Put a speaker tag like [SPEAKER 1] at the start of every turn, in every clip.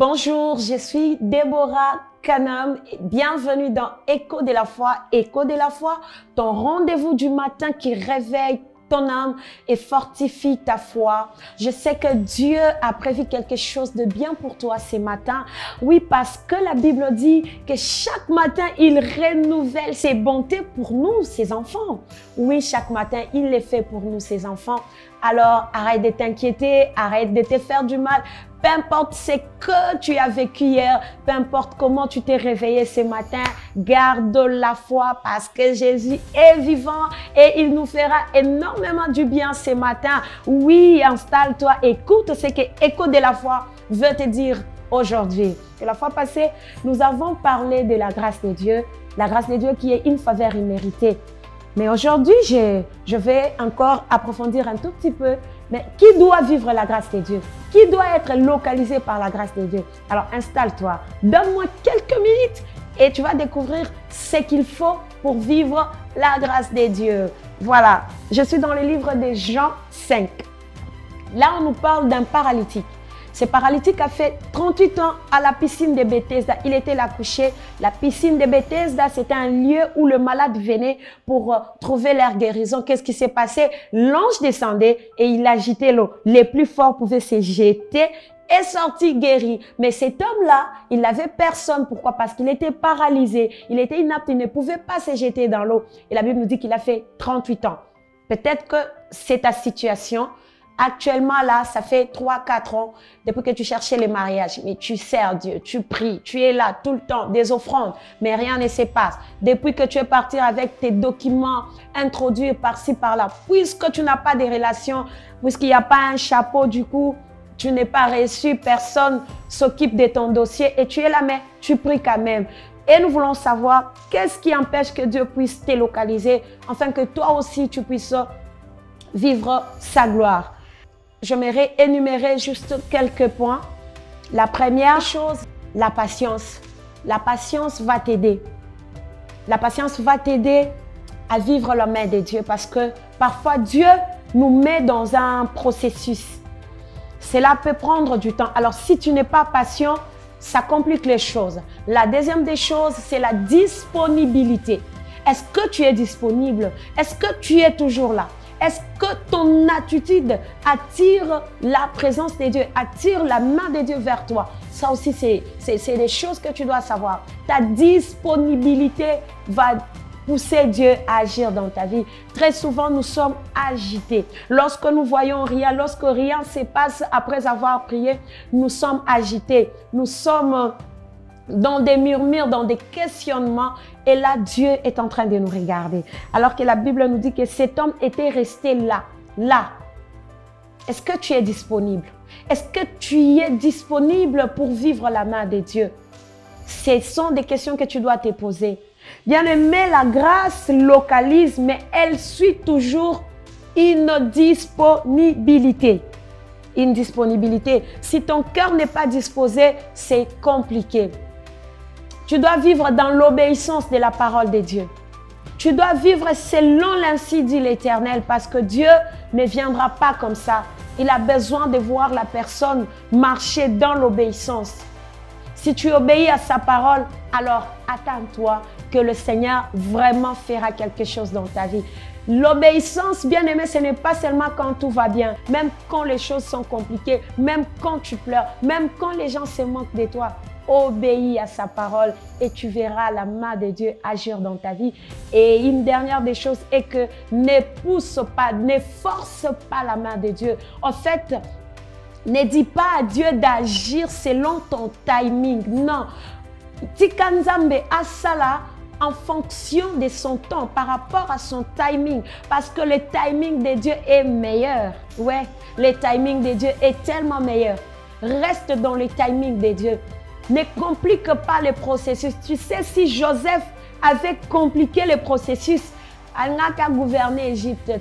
[SPEAKER 1] Bonjour, je suis Déborah Canam. Bienvenue dans Écho de la foi. Écho de la foi, ton rendez-vous du matin qui réveille ton âme et fortifie ta foi. Je sais que Dieu a prévu quelque chose de bien pour toi ce matin. Oui, parce que la Bible dit que chaque matin, il renouvelle ses bontés pour nous, ses enfants. Oui, chaque matin, il les fait pour nous, ses enfants. Alors, arrête de t'inquiéter, arrête de te faire du mal. Peu importe ce que tu as vécu hier, peu importe comment tu t'es réveillé ce matin, garde la foi parce que Jésus est vivant et il nous fera énormément du bien ce matin. Oui, installe-toi, écoute ce que Écho de la foi veut te dire aujourd'hui. Et la fois passée, nous avons parlé de la grâce de Dieu qui est une faveur imméritée. Mais aujourd'hui, je vais encore approfondir un tout petit peu. Mais qui doit vivre la grâce de Dieu? Qui doit être localisé par la grâce de Dieu? Alors installe-toi, donne-moi quelques minutes et tu vas découvrir ce qu'il faut pour vivre la grâce de Dieu. Voilà, je suis dans le livre de Jean 5. Là, on nous parle d'un paralytique. Ce paralytique a fait 38 ans à la piscine de Bethesda. Il était là couché. La piscine de Bethesda, c'était un lieu où le malade venait pour trouver leur guérison. Qu'est-ce qui s'est passé? L'ange descendait et il agitait l'eau. Les plus forts pouvaient se jeter et sortir guéri. Mais cet homme-là, il n'avait personne. Pourquoi? Parce qu'il était paralysé. Il était inapte. Il ne pouvait pas se jeter dans l'eau. Et la Bible nous dit qu'il a fait 38 ans. Peut-être que c'est ta situation. Actuellement, là, ça fait 3-4 ans depuis que tu cherchais le mariage. Mais tu sers Dieu, tu pries, tu es là tout le temps, des offrandes, mais rien ne se passe. Depuis que tu es parti avec tes documents introduits par-ci, par-là, puisque tu n'as pas de relation, puisqu'il n'y a pas un chapeau, du coup, tu n'es pas reçu, personne s'occupe de ton dossier et tu es là, mais tu pries quand même. Et nous voulons savoir qu'est-ce qui empêche que Dieu puisse te localiser, afin que toi aussi, tu puisses vivre sa gloire. J'aimerais énumérer juste quelques points. La première chose, la patience. La patience va t'aider. La patience va t'aider à vivre la main de Dieu parce que parfois Dieu nous met dans un processus. Cela peut prendre du temps. Alors si tu n'es pas patient, ça complique les choses. La deuxième des choses, c'est la disponibilité. Est-ce que tu es disponible? Est-ce que tu es toujours là? Est-ce que ton attitude attire la présence de Dieu, attire la main de Dieu vers toi? Ça aussi, c'est des choses que tu dois savoir. Ta disponibilité va pousser Dieu à agir dans ta vie. Très souvent, nous sommes agités. Lorsque nous voyons rien, lorsque rien se passe après avoir prié, nous sommes agités. Nous sommes dans des murmures, dans des questionnements. Et là, Dieu est en train de nous regarder. Alors que la Bible nous dit que cet homme était resté là. Là. Est-ce que tu es disponible? Est-ce que tu es disponible pour vivre la main de Dieu? Ce sont des questions que tu dois te poser. Bien-aimé, la grâce localise, mais elle suit toujours une disponibilité. Une disponibilité. Si ton cœur n'est pas disposé, c'est compliqué. Tu dois vivre dans l'obéissance de la parole de Dieu. Tu dois vivre selon l'ainsi dit l'Éternel parce que Dieu ne viendra pas comme ça. Il a besoin de voir la personne marcher dans l'obéissance. Si tu obéis à sa parole, alors attends-toi que le Seigneur vraiment fera quelque chose dans ta vie. L'obéissance, bien aimé, ce n'est pas seulement quand tout va bien, même quand les choses sont compliquées, même quand tu pleures, même quand les gens se moquent de toi. Obéis à sa parole et tu verras la main de Dieu agir dans ta vie. Et une dernière des choses est que ne pousse pas, ne force pas la main de Dieu. En fait, ne dis pas à Dieu d'agir selon ton timing. Non. Tikanzambe asala en fonction de son temps, par rapport à son timing. Parce que le timing de Dieu est meilleur. Ouais, le timing de Dieu est tellement meilleur. Reste dans le timing de Dieu. Ne complique pas le processus. Tu sais, si Joseph avait compliqué le processus, il n'a qu'à gouverner l'Égypte.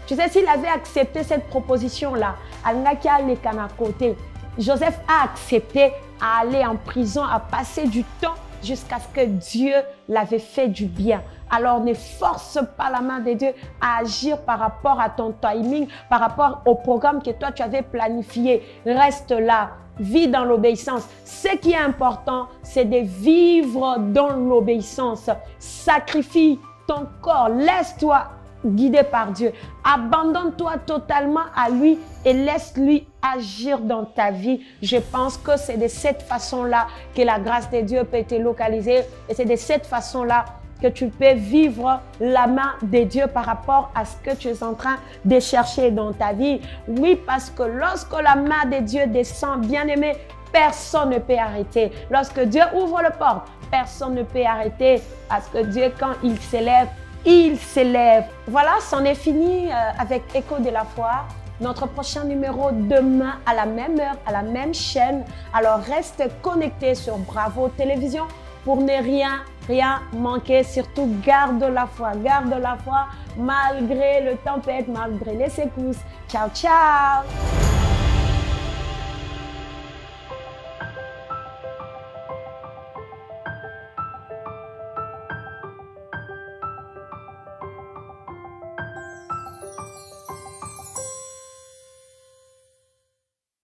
[SPEAKER 1] Tu sais, s'il avait accepté cette proposition-là, il n'a qu'à aller à côté. Joseph a accepté à aller en prison, à passer du temps jusqu'à ce que Dieu l'avait fait du bien. alors ne force pas la main de Dieu à agir par rapport à ton timing, par rapport au programme que toi tu avais planifié. Reste là, vis dans l'obéissance. Ce qui est important, c'est de vivre dans l'obéissance. Sacrifie ton corps, laisse-toi guidé par Dieu. Abandonne-toi totalement à lui et laisse-lui agir dans ta vie. Je pense que c'est de cette façon-là que la grâce de Dieu peut te localiser et c'est de cette façon-là que tu peux vivre la main de Dieu par rapport à ce que tu es en train de chercher dans ta vie. Oui, parce que lorsque la main de Dieu descend, bien-aimé, personne ne peut arrêter. Lorsque Dieu ouvre la porte, personne ne peut arrêter parce que Dieu, quand il s'élève, il s'élève. Voilà, c'en est fini avec Écho de la foi. Notre prochain numéro demain à la même heure, à la même chaîne. Alors reste connecté sur Bravo Télévision pour ne rien manquer. Surtout garde la foi malgré le tempête, malgré les secousses. Ciao, ciao!